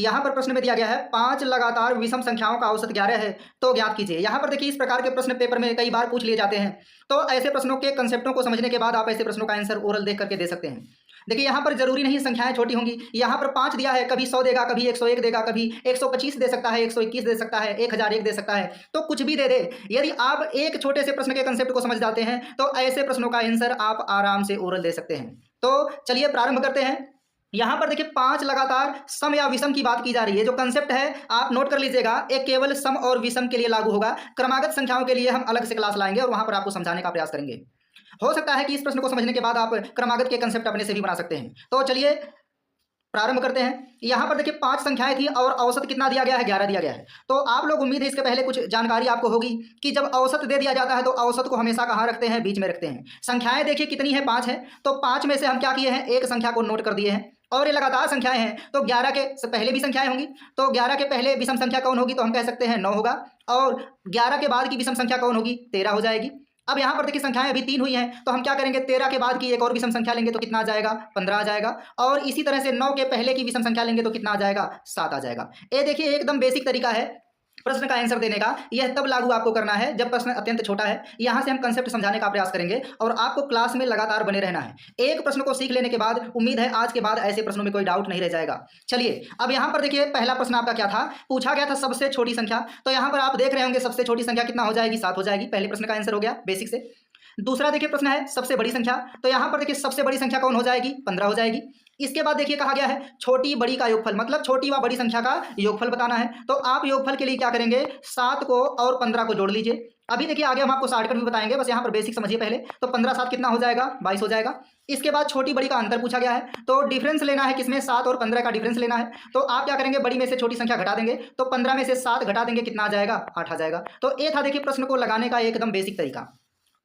यहाँ पर प्रश्न में दिया गया है 5 लगातार विषम संख्याओं का औसत 11 है तो ज्ञात कीजिए। यहाँ पर देखिए इस प्रकार के प्रश्न पेपर में कई बार पूछ लिए जाते हैं, तो ऐसे प्रश्नों के कंसेप्टों को समझने के बाद आप ऐसे प्रश्नों का आंसर ओरल देख करके दे सकते हैं। देखिए यहाँ पर जरूरी नहीं संख्याएं छोटी होंगी, यहाँ पर 5 दिया है, कभी 100 देगा, कभी 101 देगा, कभी 125 दे सकता है, 121 दे सकता है, 1001 दे सकता है, तो कुछ भी दे दे। यदि आप एक छोटे से प्रश्न के कंसेप्ट को समझ जाते हैं तो ऐसे प्रश्नों का आंसर आप आराम से ओरल दे सकते हैं। तो चलिए प्रारंभ करते हैं। यहाँ पर देखिए 5 लगातार सम या विषम की बात की जा रही है। जो कंसेप्ट है आप नोट कर लीजिएगा, एक केवल सम और विषम के लिए लागू होगा। क्रमागत संख्याओं के लिए हम अलग से क्लास लाएंगे और वहां पर आपको समझाने का प्रयास करेंगे। हो सकता है कि इस प्रश्न को समझने के बाद आप क्रमागत के कंसेप्ट अपने से भी बना सकते हैं। तो चलिए प्रारंभ करते हैं। यहाँ पर देखिए 5 संख्याएं थी और औसत कितना दिया गया है, 11 दिया गया है। तो आप लोग उम्मीद है इसके पहले कुछ जानकारी आपको होगी कि जब औसत दे दिया जाता है तो औसत को हमेशा कहाँ रखते हैं, बीच में रखते हैं। संख्याएं देखिए कितनी है, 5 है, तो 5 में से हम क्या किए हैं, एक संख्या को नोट कर दिए हैं। और ये लगातार संख्याएं हैं तो 11 के पहले भी संख्याएं होंगी, तो 11 के पहले विषम संख्या कौन होगी, तो हम कह सकते हैं 9 होगा। और 11 के बाद की विषम संख्या कौन होगी, 13 हो जाएगी। अब यहाँ पर देखिए संख्याएं अभी 3 हुई हैं, तो हम क्या करेंगे, 13 के बाद की एक और विषम संख्या लेंगे तो कितना आ जाएगा, 15 आ जाएगा। और इसी तरह से 9 के पहले की विषम संख्या लेंगे तो कितना आ जाएगा, 7 आ जाएगा। ये देखिए एकदम बेसिक तरीका है प्रश्न का आंसर देने का। यह तब लागू आपको करना है जब प्रश्न अत्यंत छोटा है। यहाँ से हम कंसेप्ट समझाने का प्रयास करेंगे और आपको क्लास में लगातार बने रहना है। एक प्रश्न को सीख लेने के बाद उम्मीद है आज के बाद ऐसे प्रश्नों में कोई डाउट नहीं रह जाएगा। चलिए अब यहाँ पर देखिए पहला प्रश्न आपका क्या था, पूछा गया था सबसे छोटी संख्या। तो यहाँ पर आप देख रहे होंगे सबसे छोटी संख्या कितना हो जाएगी, 7 हो जाएगी। पहले प्रश्न का आंसर हो गया बेसिक से। दूसरा देखिए प्रश्न है सबसे बड़ी संख्या, तो यहाँ पर देखिए सबसे बड़ी संख्या कौन हो जाएगी, 15 हो जाएगी। इसके बाद देखिए कहा गया है छोटी बड़ी का योगफल, मतलब छोटी व बड़ी संख्या का योगफल बताना है। तो आप योगफल के लिए क्या करेंगे, 7 को और 15 को जोड़ लीजिए। अभी देखिए आगे हम आपको शॉर्टकट भी बताएंगे, बस यहाँ पर बेसिक समझिए पहले। तो 15 7 कितना हो जाएगा, 22 हो जाएगा। इसके बाद छोटी बड़ी का अंतर पूछा गया है, तो डिफरेंस लेना है किसमें, 7 और 15 का डिफरेंस लेना है। तो आप क्या करेंगे, बड़ी में से छोटी संख्या घटा देंगे, तो 15 में से 7 घटा देंगे, कितना आ जाएगा, 8 आ जाएगा। तो ये था देखिए प्रश्न को लगाने का एकदम बेसिक तरीका।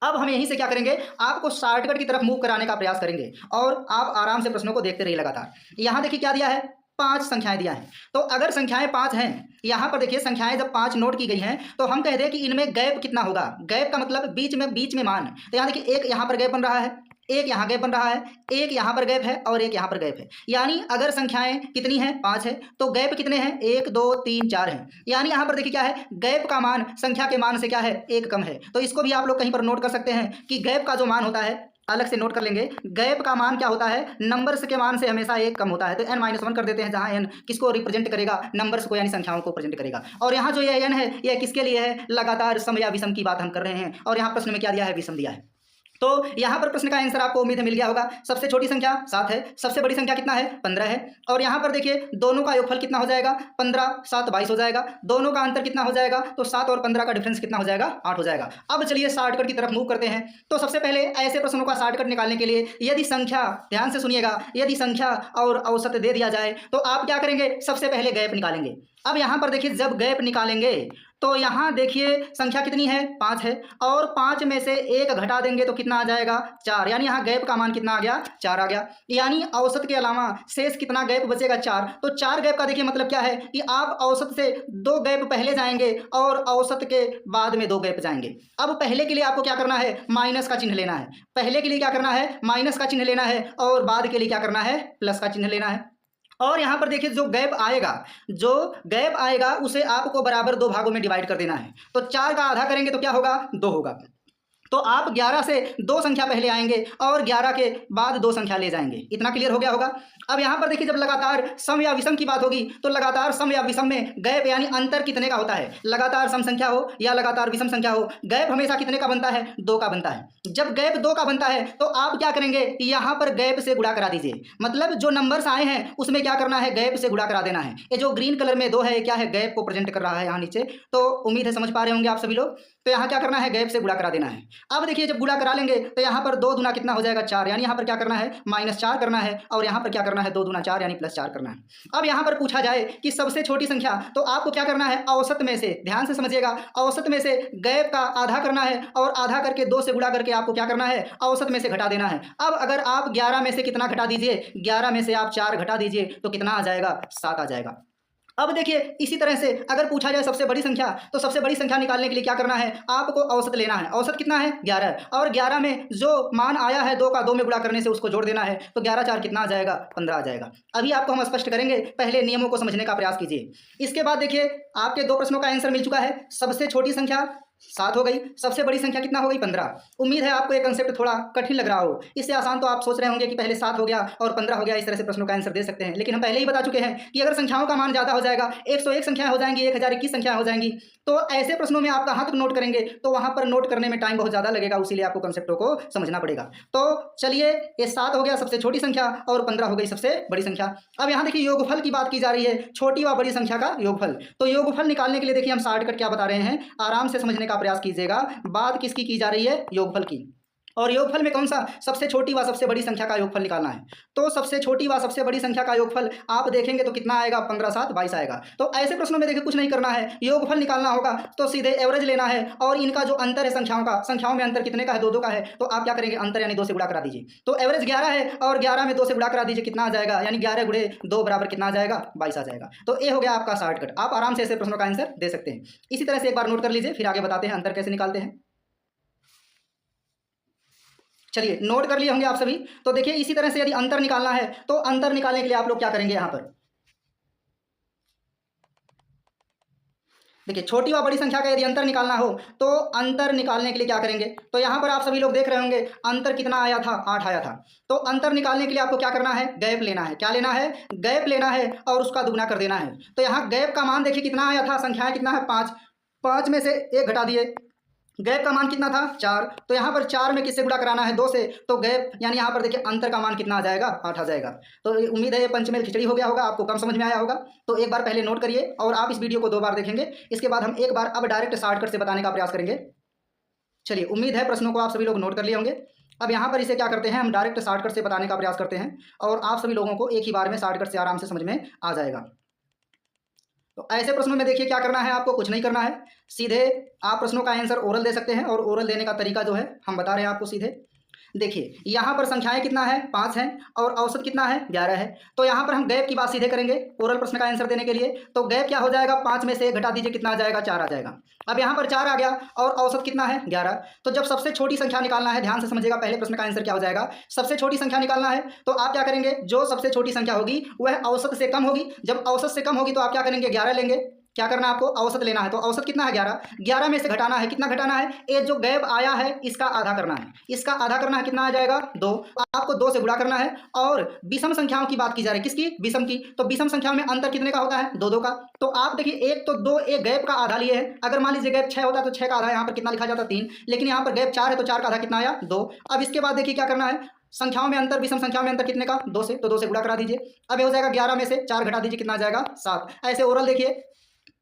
अब हम यहीं से क्या करेंगे, आपको शॉर्टकट की तरफ मूव कराने का प्रयास करेंगे और आप आराम से प्रश्नों को देखते रहिए लगातार। यहाँ देखिए क्या दिया है, 5 संख्याएं दिया है। तो अगर संख्याएं 5 हैं, यहाँ पर देखिए संख्याएं जब 5 नोट की गई हैं तो हम कह दें कि इनमें गैप कितना होगा। गैप का मतलब बीच में मान। तो यहाँ देखिए एक यहाँ पर गैप बन रहा है, एक यहाँ गैप बन रहा है, एक यहाँ पर गैप है और एक यहाँ पर गैप है। यानी अगर संख्याएं कितनी हैं, 5 है, तो गैप कितने हैं, 1 2 3 4 हैं। यानी यहाँ पर देखिए क्या है, गैप का मान संख्या के मान से क्या है, 1 कम है। तो इसको भी आप लोग कहीं पर नोट कर सकते हैं कि गैप का जो मान होता है, अलग से नोट कर लेंगे, गैप का मान क्या होता है, नंबर्स के मान से हमेशा 1 कम होता है। तो n-1 कर देते हैं, जहाँ n किसको रिप्रेजेंट करेगा, नंबर्स को यानी संख्याओं को प्रेजेंट करेगा। और यहाँ जो ये n है यह किसके लिए है, लगातार सम या विषम की बात हम कर रहे हैं। और यहाँ प्रश्न में क्या दिया है, विषम दिया है। तो यहाँ पर प्रश्न का आंसर आपको उम्मीद है मिल गया होगा। सबसे छोटी संख्या 7 है, सबसे बड़ी संख्या कितना है, 15 है। और यहाँ पर देखिए दोनों का योगफल कितना हो जाएगा, 15 7 22 हो जाएगा। दोनों का अंतर कितना हो जाएगा, तो 7 और 15 का डिफरेंस कितना हो जाएगा, 8 हो जाएगा। अब चलिए शॉर्टकट की तरफ मूव करते हैं। तो सबसे पहले ऐसे प्रश्नों का शॉर्टकट निकालने के लिए यदि संख्या, ध्यान से सुनिएगा, यदि संख्या और औसत दे दिया जाए तो आप क्या करेंगे, सबसे पहले गैप निकालेंगे। अब यहाँ पर देखिए जब गैप निकालेंगे तो यहाँ देखिए संख्या कितनी है, 5 है, और 5 में से 1 घटा देंगे तो कितना आ जाएगा, 4। यानी यहाँ गैप का मान कितना आ गया, 4 आ गया। यानी औसत के अलावा शेष कितना गैप बचेगा, 4। तो 4 गैप का देखिए मतलब क्या है कि आप औसत से 2 गैप पहले जाएंगे और औसत के बाद में 2 गैप जाएंगे। अब पहले के लिए आपको क्या करना है, माइनस का चिन्ह लेना है। पहले के लिए क्या करना है, माइनस का चिन्ह लेना है, और बाद के लिए क्या करना है, प्लस का चिन्ह लेना है। और यहाँ पर देखिए जो गैप आएगा उसे आपको बराबर 2 भागों में डिवाइड कर देना है। तो 4 का आधा करेंगे तो क्या होगा, 2 होगा। तो आप 11 से 2 संख्या पहले आएंगे और 11 के बाद 2 संख्या ले जाएंगे। इतना क्लियर हो गया होगा। अब यहाँ पर देखिए जब लगातार सम या विषम की बात होगी तो लगातार सम या विषम में गैप यानी अंतर कितने का होता है, लगातार सम संख्या हो या लगातार विषम संख्या हो, गैप हमेशा कितने का बनता है, 2 का बनता है। जब गैप 2 का बनता है तो आप क्या करेंगे, यहाँ पर गैप से गुणा करा दीजिए। मतलब जो नंबर्स आए हैं उसमें क्या करना है, गैप से गुणा करा देना है। ये जो ग्रीन कलर में 2 है, क्या है, गैप को प्रेजेंट कर रहा है यहाँ नीचे। तो उम्मीद है समझ पा रहे होंगे आप सभी लोग। तो यहाँ क्या करना है, गैप से गुणा करा देना है। अब देखिए जब गुणा करा लेंगे तो यहाँ पर 2 दूना कितना हो जाएगा, 4। यानी यहाँ पर क्या करना है, -4 करना है, और यहाँ पर क्या करना है, 2 दूना 4 यानी +4 करना है। अब यहाँ पर पूछा जाए कि सबसे छोटी संख्या, तो आपको क्या करना है, औसत में से, ध्यान से समझिएगा, औसत में से गैप का आधा करना है और आधा करके 2 से गुणा करके आपको क्या करना है, औसत में से घटा देना है। अब अगर आप 11 में से कितना घटा दीजिए, 11 में से आप 4 घटा दीजिए तो कितना आ जाएगा, 7 आ जाएगा। अब देखिए इसी तरह से अगर पूछा जाए सबसे बड़ी संख्या, तो सबसे बड़ी संख्या निकालने के लिए क्या करना है, आपको औसत लेना है। औसत कितना है, 11, और 11 में जो मान आया है 2 का 2 में गुणा करने से उसको जोड़ देना है, तो 11 4 कितना आ जाएगा, 15 आ जाएगा। अभी आपको हम स्पष्ट करेंगे, पहले नियमों को समझने का प्रयास कीजिए। इसके बाद देखिए आपके 2 प्रश्नों का आंसर मिल चुका है। सबसे छोटी संख्या 7 हो गई, सबसे बड़ी संख्या कितना हो गई, 15। उम्मीद है आपको ये कंसेप्ट थोड़ा कठिन लग रहा हो। इससे आसान तो आप सोच रहे होंगे कि पहले 7 हो गया और 15 हो गया, इस तरह से प्रश्नों का आंसर दे सकते हैं। लेकिन हम पहले ही बता चुके हैं कि अगर संख्याओं का मान ज़्यादा हो जाएगा, 101 संख्याएं हो जाएंगी, 1021 संख्याएं हो जाएंगी, तो ऐसे प्रश्नों में आप कहाँ तक नोट करेंगे, तो वहां पर नोट करने में टाइम बहुत ज़्यादा लगेगा, इसीलिए आपको कंसेप्टों को समझना पड़ेगा। तो चलिए, ये 7 हो गया सबसे छोटी संख्या और 15 हो गई सबसे बड़ी संख्या। अब यहाँ देखिए योगफल की बात की जा रही है, छोटी व बड़ी संख्या का योगफल। तो योगफल निकालने के लिए देखिए हम शॉर्टकट क्या बता रहे हैं, आराम से समझने का प्रयास कीजिएगा। बात किसकी की जा रही है, योगफल की। और योगफल में कौन सा, सबसे छोटी व सबसे बड़ी संख्या का योगफल निकालना है। तो सबसे छोटी व सबसे बड़ी संख्या का योगफल आप देखेंगे तो कितना आएगा, 15 7 22 आएगा। तो ऐसे प्रश्नों में देखिए कुछ नहीं करना है, योगफल निकालना होगा तो सीधे एवरेज लेना है, और इनका जो अंतर है संख्याओं में अंतर कितने का है, 2 2 का है, तो आप क्या करेंगे, अंतर यानी 2 से गुणा करा दीजिए। तो एवरेज 11 है और 11 में 2 से गुणा करा दीजिए, कितना आ जाएगा, यानी 11 गुणे 2 बराबर कितना आ जाएगा, 22 आ जाएगा। तो ये हो गया आपका शॉर्टकट, आप आराम से ऐसे प्रश्नों का आंसर दे सकते हैं। इसी तरह से एक बार नोट कर लीजिए, फिर आगे बताते हैं अंतर कैसे निकालते हैं। चलिए नोट कर लिए होंगे आप सभी। तो देखिए इसी तरह से यदि अंतर निकालना है, तो अंतर निकालने के लिए आप लोग क्या करेंगे, यहां पर देखिए छोटी व बड़ी संख्या का यदि अंतर निकालना हो, तो अंतर निकालने के लिए क्या करेंगे, तो यहां पर आप सभी लोग देख रहे होंगे अंतर कितना आया था, 8 आया था। तो अंतर निकालने के लिए आपको क्या करना है, गैप लेना है। क्या लेना है, गैप लेना है और उसका दुगना कर देना है। तो यहाँ गैप का मान देखिए कितना आया था, संख्याएं कितना है, 5। 5 में से 1 घटा दिए, गैप का मान कितना था, 4। तो यहाँ पर 4 में किससे गुणा कराना है, 2 से। तो गैप यानी यहाँ पर देखिए अंतर का मान कितना आ जाएगा, 8 आ जाएगा। तो उम्मीद है ये पंचमेल खिचड़ी हो गया होगा, आपको कम समझ में आया होगा। तो एक बार पहले नोट करिए और आप इस वीडियो को 2 बार देखेंगे। इसके बाद हम एक बार अब डायरेक्ट शॉर्टकट से बताने का प्रयास करेंगे। चलिए उम्मीद है प्रश्नों को आप सभी लोग नोट कर लिए होंगे। अब यहाँ पर इसे क्या करते हैं, हम डायरेक्ट शॉर्टकट से बताने का प्रयास करते हैं, और आप सभी लोगों को एक ही बार में शॉर्टकट से आराम से समझ में आ जाएगा। तो ऐसे प्रश्नों में देखिए क्या करना है, आपको कुछ नहीं करना है, सीधे आप प्रश्नों का आंसर ओरल दे सकते हैं। और ओरल देने का तरीका जो है हम बता रहे हैं आपको सीधे। देखिए यहाँ पर संख्याएं कितना है, 5 है, और औसत कितना है, 11 है। तो यहाँ पर हम गैप की बात सीधे करेंगे ओरल प्रश्न का आंसर देने के लिए। तो गैप क्या हो जाएगा, 5 में से 1 घटा दीजिए, कितना आ जाएगा, 4 आ जाएगा। अब यहाँ पर 4 आ गया और औसत कितना है, 11। तो जब सबसे छोटी संख्या निकालना है, ध्यान से समझिएगा, पहले प्रश्न का आंसर क्या हो जाएगा, सबसे छोटी संख्या निकालना है तो आप क्या करेंगे, जो सबसे छोटी संख्या होगी वह औसत से कम होगी। जब औसत से कम होगी तो आप क्या करेंगे, 11 लेंगे। क्या करना है आपको, औसत लेना है। तो औसत कितना है, 11। 11 में से घटाना है, कितना घटाना है, ये जो गैप आया है इसका आधा करना है, इसका आधा करना है, कितना आ जाएगा, 2। आपको 2 से गुणा करना है। और विषम संख्याओं की बात की जा रही है, किसकी, विषम की। तो विषम संख्याओं में अंतर कितने का होता है, 2 2 का। तो आप देखिए 1 तो 2, एक गैप का आधा लिए है। अगर मान लीजिए गैप 6 होता तो 6 का आधा यहाँ पर कितना लिखा जाता, 3। लेकिन यहाँ पर गैप 4 है तो 4 का आधा कितना आया, 2। अब इसके बाद देखिए क्या करना है, संख्याओं में अंतर, विषम संख्याओं में अंतर कितने का, 2 से। तो 2 से गुणा करा दीजिए। अब ये हो जाएगा 11 में से 4 घटा दीजिए, कितना आ जाएगा, 7। ऐसे ओरल देखिए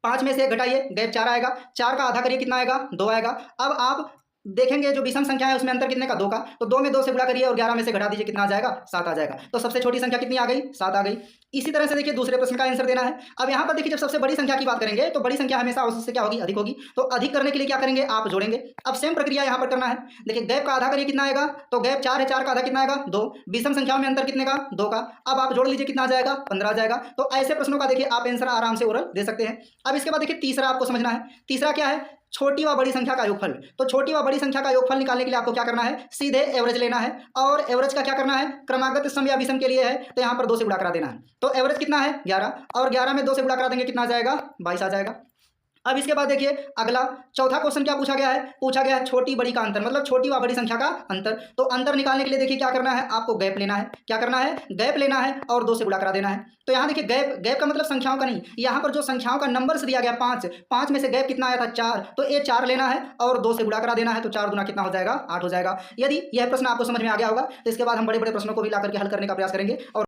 5 में से 1 घटाइए, गैप 4 आएगा। 4 का आधा करिए, कितना आएगा, 2 आएगा। अब आप देखेंगे जो विषम संख्या है उसमें अंतर कितने का, 2 का। तो 2 में 2 से गुणा करिए और 11 में से घटा दीजिए, कितना आ जाएगा, 7 आ जाएगा। तो सबसे छोटी संख्या कितनी आ गई, 7 आ गई। इसी तरह से देखिए दूसरे प्रश्न का आंसर देना है। अब यहाँ पर देखिए जब सबसे बड़ी संख्या की बात करेंगे तो बड़ी संख्या हमेशा औसत से क्या होगी, अधिक होगी। तो अधिक करने के लिए क्या करेंगे, आप जोड़ेंगे। अब सेम प्रक्रिया यहाँ पर करना है। देखिए गैप का आधा करिए, कितना आएगा, तो गैप 4 है, 4 का आधा कितना आएगा, 2। विषम संख्याओं में अंतर कितने का, 2 का। अब आप जोड़ लीजिए, कितना आ जाएगा, 15 आ जाएगा। तो ऐसे प्रश्नों का देखिए आप आंसर आराम से ओरल दे सकते हैं। अब इसके बाद देखिए तीसरा आपको समझना है। तीसरा क्या है, छोटी व बड़ी संख्या का योगफल। तो छोटी व बड़ी संख्या का योगफल निकालने के लिए आपको क्या करना है, सीधे एवरेज लेना है। और एवरेज का क्या करना है, क्रमागत सम या विषम के लिए है तो यहाँ पर 2 से गुणा करा देना है। तो एवरेज कितना है, 11, और 11 में 2 से गुणा करा देंगे, कितना आ जाएगा, 22 आ जाएगा। अब इसके बाद देखिए अगला चौथा क्वेश्चन क्या पूछा गया है, पूछा गया है छोटी बड़ी का अंतर, मतलब छोटी व बड़ी संख्या का अंतर। तो अंतर निकालने के लिए देखिए क्या करना है, आपको गैप लेना है। क्या करना है, गैप लेना है और 2 से गुणा करा देना है। तो यहाँ देखिए गैप का मतलब संख्याओं का नहीं, यहाँ पर जो संख्याओं का नंबर से दिया गया 5, 5 में से गैप कितना आया था, 4। तो ये 4 लेना है और 2 से गुणा करा देना है। तो 4 गुना कितना हो जाएगा, 8 हो जाएगा। यदि यह प्रश्न आपको समझ में आ गया होगा तो इसके बाद हम बड़े बड़े प्रश्नों को भी ला करके हल करने का प्रयास करेंगे। और